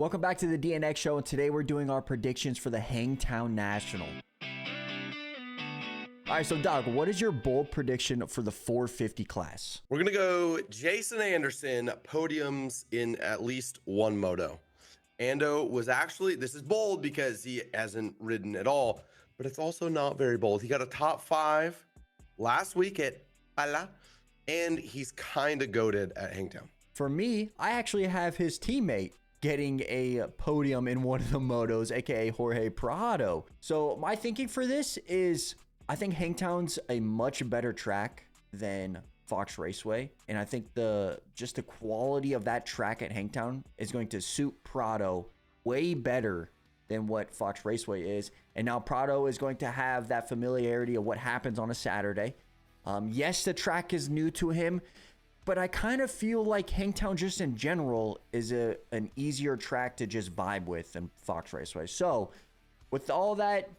Welcome back to the DNX Show, and today we're doing our predictions for the Hangtown National. All right, so Doug, what is your bold prediction for the 450 class? We're going to go Jason Anderson podiums in at least one moto. Ando was actually, this is bold because he hasn't ridden at all, but it's also not very bold. He got a top 5 last week at Pala, and he's kind of goated at Hangtown. For me, I actually have his teammate getting a podium in one of the motos, aka Jorge Prado. So my thinking for this is I think Hangtown's a much better track than Fox Raceway, and I think the quality of that track at Hangtown is going to suit Prado way better than what Fox Raceway is. And now Prado is going to have that familiarity of what happens on a Saturday. Yes, the track is new to him, but I kind of feel like Hangtown just in general is an easier track to just vibe with than Fox Raceway. So with all that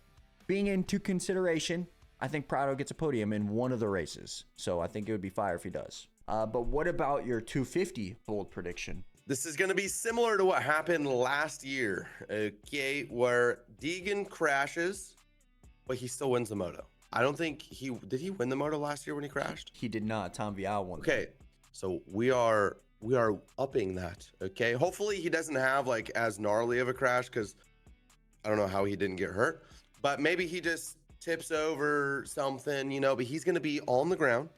being into consideration, I think Prado gets a podium in one of the races. So I think it would be fire if he does. But what about your 250 bold prediction? This is going to be similar to what happened last year, okay, where Deegan crashes, but he still wins the moto. I don't think did he win the moto last year when he crashed? He did not. Tom Vial won. Okay. So we are upping that, okay? Hopefully he doesn't have like as gnarly of a crash because I don't know how he didn't get hurt, but maybe he just tips over something, you know, but he's going to be on the ground,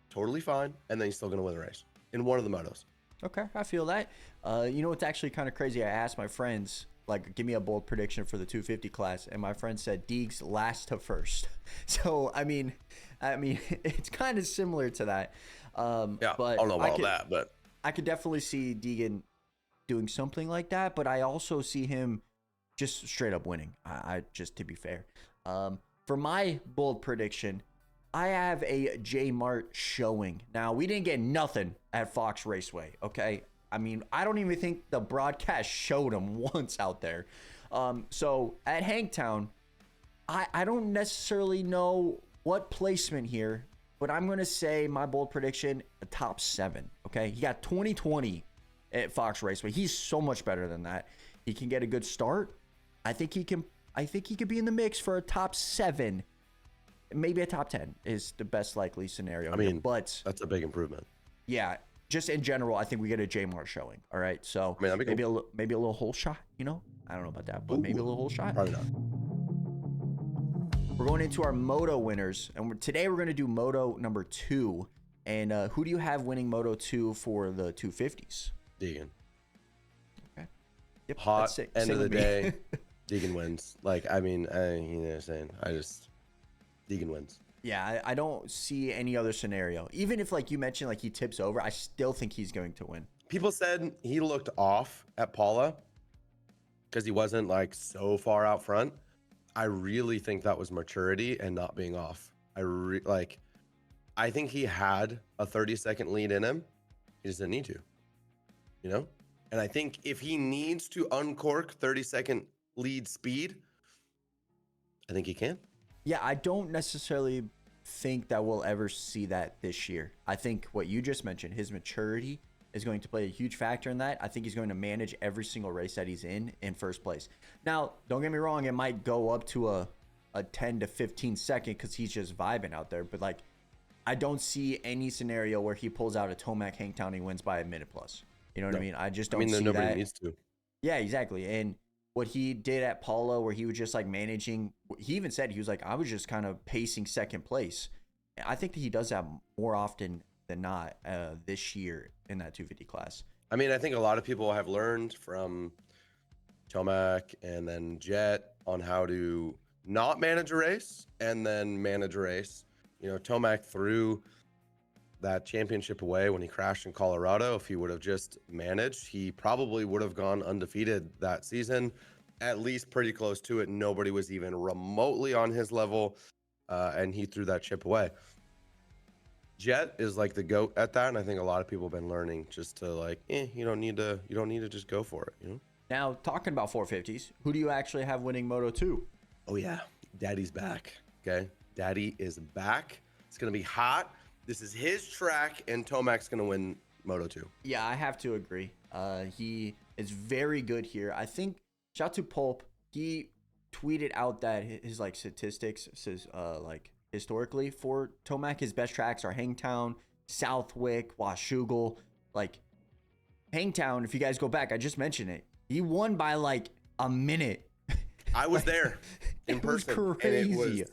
totally fine, and then he's still going to win the race in one of the motos. Okay, I feel that. You know what's actually kind of crazy? I asked my friends, like, give me a bold prediction for the 250 class, and my friend said Deegs last to first. So, I mean, it's kind of similar to that. Yeah, but I don't know about that, but I could definitely see Deegan doing something like that, but I also see him just straight up winning. I just to be fair. For my bold prediction, I have a J Mart showing. Now, we didn't get nothing at Fox Raceway, okay? I mean, I don't even think the broadcast showed him once out there. So at Hangtown, I don't necessarily know what placement here, but I'm going to say my bold prediction, a top 7, okay? He got 2020 at Fox Raceway. He's so much better than that. He can get a good start. I think he could be in the mix for a top 7. Maybe a top 10 is the best likely scenario. I mean, here, but that's a big improvement. Yeah, just in general, I think we get a J Mart showing. All right, so I mean, maybe a little hole shot. You know, I don't know about that, but maybe a little hole shot. Probably not. We're going into our Moto winners, and today we're going to do Moto number 2. And who do you have winning Moto 2 for the 250s? Deegan. Okay. Yep, Hot end of the day. Deegan wins. Like, I mean, you know what I'm saying? Deegan wins. Yeah, I don't see any other scenario. Even if, like you mentioned, like he tips over, I still think he's going to win. People said he looked off at Paula because he wasn't like so far out front. I really think that was maturity and not being off. I think he had a 30-second lead in him. He just didn't need to, you know? And I think if he needs to uncork 30-second lead speed, I think he can. Yeah, I don't necessarily think that we'll ever see that this year. I think what you just mentioned, his maturity is going to play a huge factor in that. I think he's going to manage every single race that he's in first place. Now, don't get me wrong, it might go up to a 10 to 15 second because he's just vibing out there. But like, I don't see any scenario where he pulls out a Tomac Hangtown and he wins by a minute plus. You know what I mean? I just don't see nobody that. Needs to. Yeah, exactly. And what he did at Paula, where he was just like managing, he even said, he was like, I was just kind of pacing second place. I think that he does that more often than not this year in that 250 class. I mean, I think a lot of people have learned from Tomac and then Jet on how to not manage a race and then manage a race. You know, Tomac threw that championship away when he crashed in Colorado. If he would have just managed, he probably would have gone undefeated that season, at least pretty close to it. Nobody was even remotely on his level, and he threw that chip away. Jet is like the GOAT at that, and I think a lot of people have been learning just to like, you don't need to just go for it, you know? Now, talking about 450s, who do you actually have winning Moto 2? Oh yeah, Daddy's back, okay? Daddy is back. It's gonna be hot. This is his track, and Tomac's going to win Moto 2. Yeah, I have to agree. He is very good here. I think shout out to Pulp. He tweeted out that his like statistics says like historically for Tomac, his best tracks are Hangtown, Southwick, Washougal. Like Hangtown, if you guys go back, I just mentioned it. He won by like a minute. I was there in person. Was crazy. And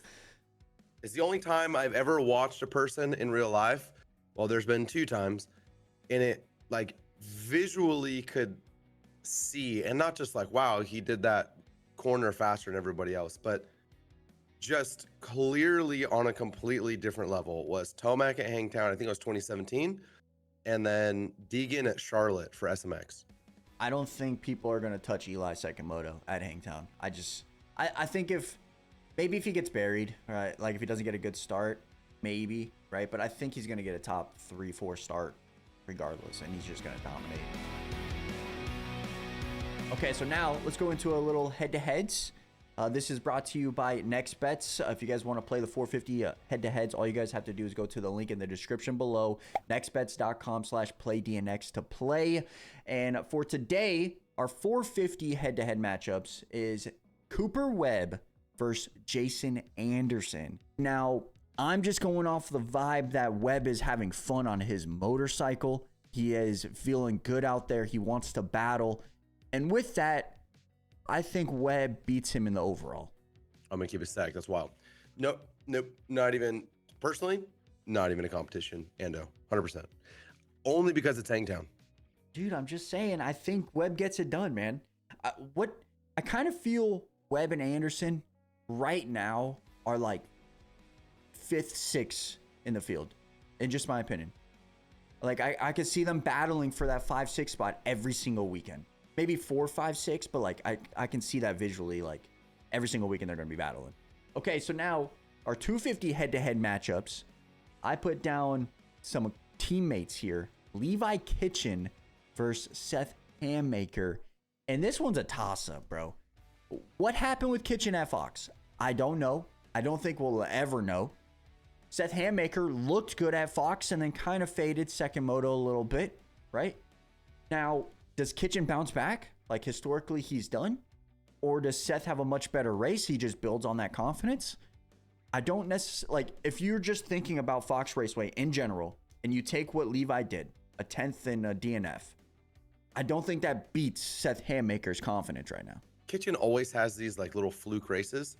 it's the only time I've ever watched a person in real life. Well, there's been 2 times, and it like visually could see, and not just like, wow, he did that corner faster than everybody else, but just clearly on a completely different level was Tomac at Hangtown. I think it was 2017, and then Deegan at Charlotte for SMX. I don't think people are going to touch Eli's second moto at Hangtown. I think maybe if he gets buried, right? Like if he doesn't get a good start, maybe, right? But I think he's going to get a top 3-4 start regardless, and he's just going to dominate. Okay, so now let's go into a little head-to-heads. This is brought to you by Next Bets. If you guys want to play the 450 head-to-heads, all you guys have to do is go to the link in the description below, nextbets.com/playdnx to play. And for today, our 450 head-to-head matchups is Cooper Webb versus Jason Anderson. Now, I'm just going off the vibe that Webb is having fun on his motorcycle. He is feeling good out there. He wants to battle. And with that, I think Webb beats him in the overall. I'm gonna keep it stacked. That's wild. Nope. Not even personally. Not even a competition. Ando, 100%. Only because it's Hangtown. Dude, I'm just saying. I think Webb gets it done, man. I kind of feel Webb and Anderson right now are like 5th, 6th in the field, in just my opinion. Like I could see them battling for that 5-6 spot every single weekend. Maybe 4, 5, 6, but like I can see that visually. Like every single weekend they're going to be battling. Okay, so now our 250 head-to-head matchups. I put down some teammates here. Levi Kitchen versus Seth Hammaker. And this one's a toss-up, bro. What happened with Kitchen at Fox? I don't know. I don't think we'll ever know. Seth Hammaker looked good at Fox and then kind of faded second moto a little bit, right? Now, does Kitchen bounce back like historically he's done? Or does Seth have a much better race? He just builds on that confidence? I don't necessarily, like, if you're just thinking about Fox Raceway in general, and you take what Levi did, a 10th in a DNF, I don't think that beats Seth Hammaker's confidence right now. Kitchen always has these like little fluke races.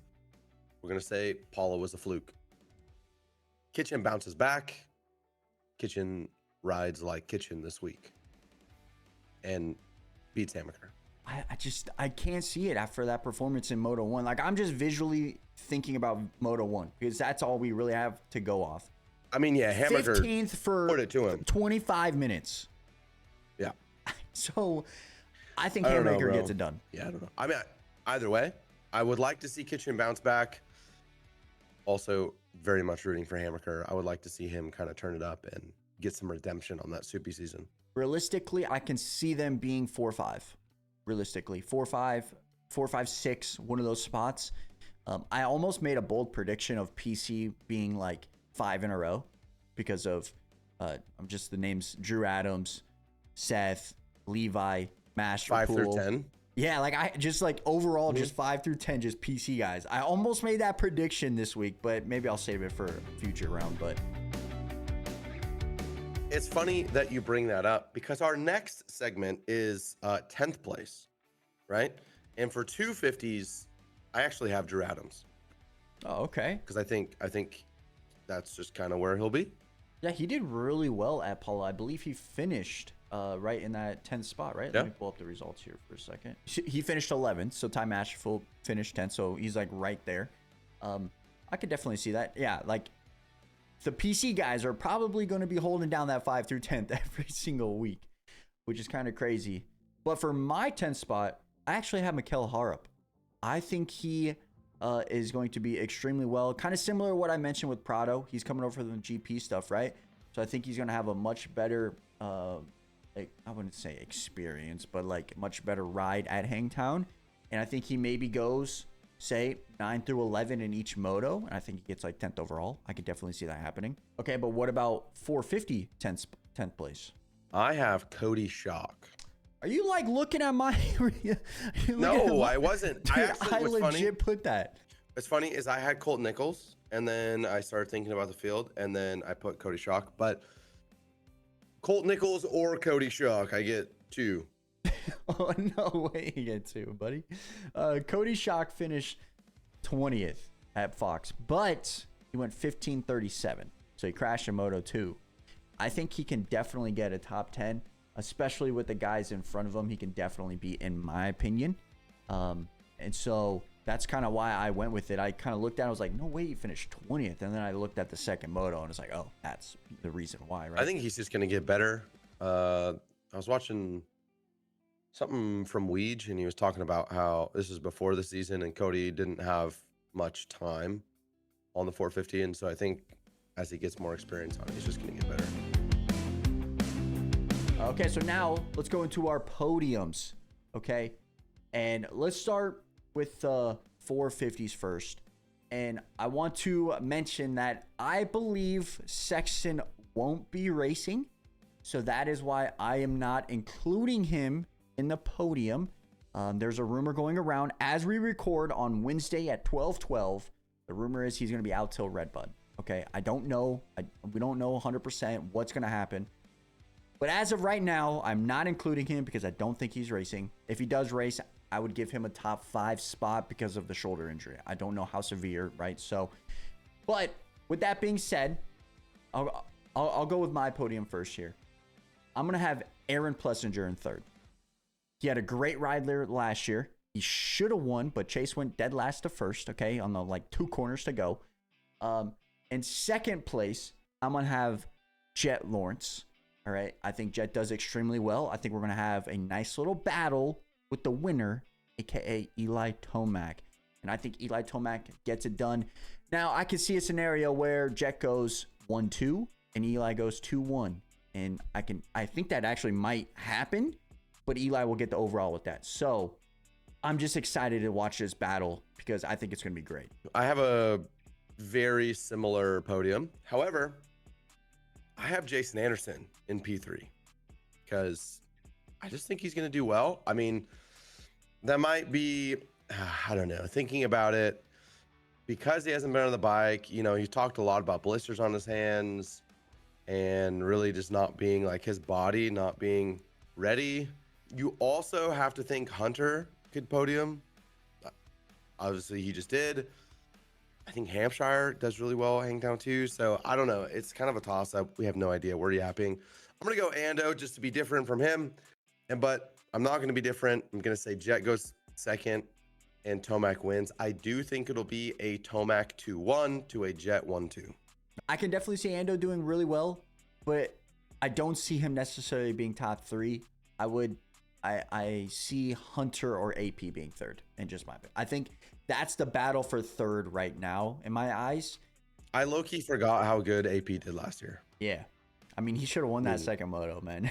We're going to say Paula was a fluke. Kitchen bounces back. Kitchen rides like Kitchen this week and beats Hammaker. I can't see it after that performance in Moto 1. Like, I'm just visually thinking about Moto 1 because that's all we really have to go off. I mean, yeah, Hammaker 15th for put it to him. 25 minutes. Yeah. So I think Hammaker gets it done. Yeah, I don't know. I mean, either way, I would like to see Kitchen bounce back. Also, very much rooting for Hammaker. I would like to see him kind of turn it up and get some redemption on that soupy season. Realistically, I can see them being 4-5. Realistically, 4-5, 4-5-6, one of those spots. I almost made a bold prediction of PC being like 5 in a row because of just the names: Drew Adams, Seth, Levi, Masterpool. 5 through 10. Yeah, like I just like overall just 5 through 10, just PC guys. I almost made that prediction this week, but maybe I'll save it for a future round. But it's funny that you bring that up because our next segment is 10th place, right? And for 250s, I actually have Drew Adams. Oh, okay. Because I think that's just kind of where he'll be. Yeah, he did really well at Paula. I believe he finished right in that 10th spot, right? Yeah. Let me pull up the results here for a second. He finished 11th, so Ty Masterful finished 10th, so he's like right there. I could definitely see that. Yeah, like the PC guys are probably going to be holding down that 5 through 10th every single week, which is kind of crazy. But for my 10th spot, I actually have Mikel Harup. I think he is going to be extremely well. Kind of similar to what I mentioned with Prado. He's coming over from the GP stuff, right? So I think he's going to have a much better, I wouldn't say experience, but like much better ride at Hangtown. And I think he maybe goes, say, 9 through 11 in each moto. And I think he gets like 10th overall. I could definitely see that happening. Okay, but what about 450 10th place? I have Cody Schock. Are you like looking at my? No, I wasn't. Dude, I What's legit funny? put that. What's funny is I had Colt Nichols, and then I started thinking about the field, and then I put Cody Schock. But Colt Nichols or Cody Schock, I get 2. Oh, no way you get 2, buddy. Cody Schock finished 20th at Fox, but he went 15:37, so he crashed in Moto 2. I think he can definitely get a top 10, especially with the guys in front of him. He can definitely beat, in my opinion. And so that's kind of why I went with it. I kind of looked at it, I was like, no way he finished 20th. And then I looked at the second moto and it's like, oh, that's the reason why, right? I think he's just going to get better. I was watching something from Weege, and he was talking about how this is before the season and Cody didn't have much time on the 450. And so I think as he gets more experience on it, he's just going to get better. Okay, so now let's go into our podiums, okay? And let's start with the 450s first. And I want to mention that I believe Sexton won't be racing. So that is why I am not including him in the podium. There's a rumor going around as we record on Wednesday at 12:12. The rumor is he's going to be out till Redbud. Okay, I don't know. We don't know 100% what's going to happen. But as of right now, I'm not including him because I don't think he's racing. If he does race, I would give him a top 5 spot because of the shoulder injury. I don't know how severe, right? So, but with that being said, I'll go with my podium first here. I'm going to have Aaron Plessinger in third. He had a great ride there last year. He should have won, but Chase went dead last to first, okay, on the like 2 corners to go. In second place, I'm going to have Jet Lawrence. All right, I think Jet does extremely well. I think we're going to have a nice little battle with the winner, aka Eli Tomac. And I think Eli Tomac gets it done. Now, I can see a scenario where Jet goes 1-2 and Eli goes 2-1. And I think that actually might happen, but Eli will get the overall with that. So I'm just excited to watch this battle because I think it's going to be great. I have a very similar podium. However, I have Jason Anderson in P3 because I just think he's going to do well. I mean, that might be, I don't know, thinking about it, because he hasn't been on the bike, you know, he talked a lot about blisters on his hands and really just not being like his body, not being ready. You also have to think Hunter could podium. Obviously, he just did. I think Hampshire does really well at Hangtown too. So I don't know. It's kind of a toss-up. We have no idea where he's yapping. I'm going to go Ando just to be different from him. But I'm not going to be different. I'm going to say Jet goes second and Tomac wins. I do think it'll be a Tomac 2-1 to a Jet 1-2. I can definitely see Ando doing really well, but I don't see him necessarily being top 3. I see Hunter or AP being third, in just my opinion. I think that's the battle for third right now in my eyes. I low-key forgot how good AP did last year. Yeah. I mean, he should have won that second moto, man.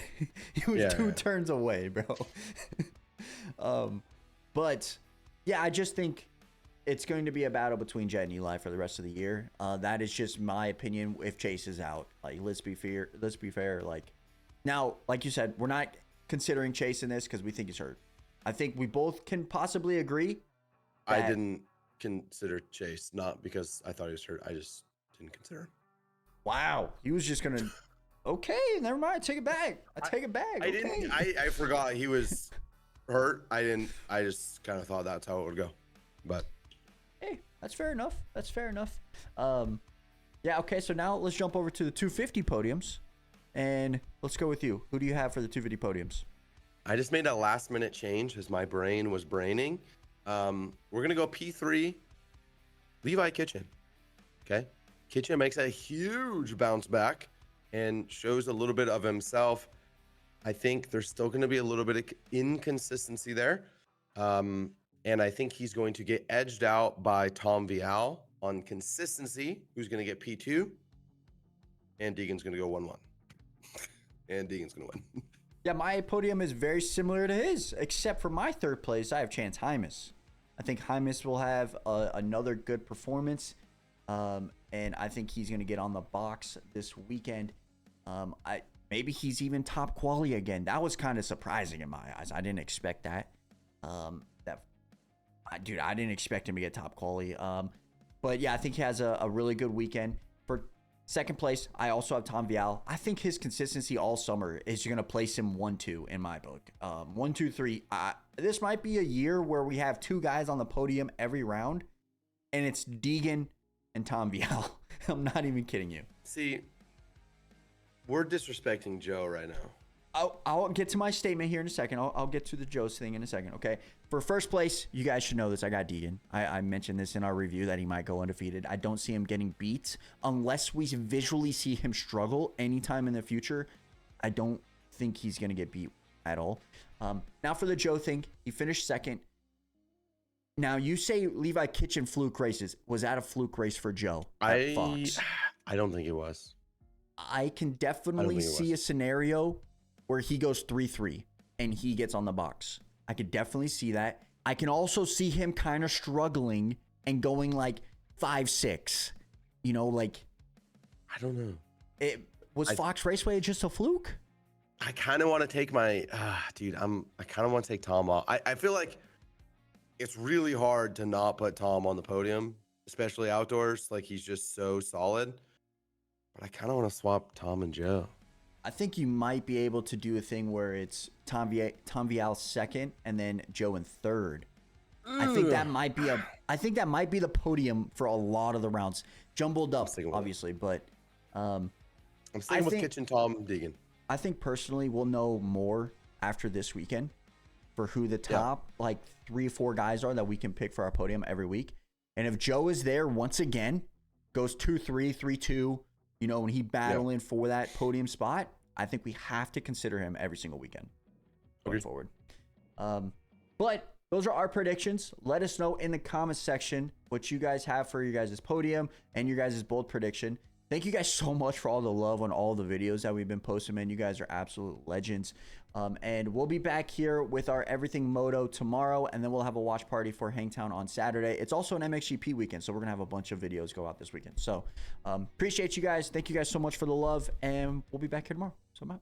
He was 2 turns away, bro. But yeah, I just think it's going to be a battle between Jet and Eli for the rest of the year. That is just my opinion. If Chase is out, like, let's be fair. Like, now, like you said, we're not considering Chase in this because we think he's hurt. I think we both can possibly agree. I didn't consider Chase, not because I thought he was hurt. I just didn't consider him. Wow, he was just gonna. Okay, never mind. Take it back. I take it back. I didn't. I forgot he was hurt. I didn't. I just kind of thought that's how it would go. But hey, that's fair enough. That's fair enough. Yeah. Okay. So now let's jump over to the 250 podiums, and let's go with you. Who do you have for the 250 podiums? I just made a last minute change as my brain was braining. We're gonna go P3. Levi Kitchen. Okay. Kitchen makes a huge bounce back and shows a little bit of himself. I think there's still going to be a little bit of inconsistency there. And I think he's going to get edged out by Tom Vial on consistency, who's going to get P2. And Deegan's going to go 1-1. And Deegan's going to win. Yeah, my podium is very similar to his, except for my third place, I have Chance Hymas. I think Hymas will have another good performance. And I think he's going to get on the box this weekend. Maybe he's even top quality again. That was kind of surprising in my eyes. I didn't expect that. Dude, I didn't expect him to get top quality. But yeah, I think he has a really good weekend. For second place, I also have Tom Vial. I think his consistency all summer is going to place him 1-2 in my book. 1, 2, 3. This might be a year where we have 2 guys on the podium every round, and it's Deegan and Tom Vial. I'm not even kidding you. See, we're disrespecting Joe right now. I'll get to my statement here in a second. I'll get to the Joe's thing in a second, okay? For first place, you guys should know this. I got Deegan. I mentioned this in our review that he might go undefeated. I don't see him getting beat unless we visually see him struggle anytime in the future. I don't think he's going to get beat at all. Now for the Joe thing, he finished second. Now you say Levi Kitchen fluke races. Was that a fluke race for Joe at Fox? I don't think it was. I can definitely see a scenario where he goes 3-3 and he gets on the box. I could definitely see that. I can also see him kind of struggling and going like 5-6. You know, like, I don't know. Fox Raceway just a fluke? I kind of want to take my dude. I kind of want to take Tom off. I feel like it's really hard to not put Tom on the podium, especially outdoors. Like, he's just so solid. But I kind of want to swap Tom and Joe. I think you might be able to do a thing where it's Tom Vial second and then Joe in third. I think that might be the podium for a lot of the rounds. Jumbled up, obviously, but I'm sticking with Kitchen Tom Deegan. I think personally we'll know more after this weekend for who the top like 3 or 4 guys are that we can pick for our podium every week. And if Joe is there once again, goes 2-3, 3-2, you know, when he battling for that podium spot, I think we have to consider him every single weekend going forward. But those are our predictions. Let us know in the comments section what you guys have for your guys' podium and your guys' bold prediction. Thank you guys so much for all the love on all the videos that we've been posting, man. You guys are absolute legends. And we'll be back here with our Everything Moto tomorrow, and then we'll have a watch party for Hangtown on Saturday. It's also an MXGP weekend, so we're going to have a bunch of videos go out this weekend. So appreciate you guys. Thank you guys so much for the love, and we'll be back here tomorrow. So I'm out.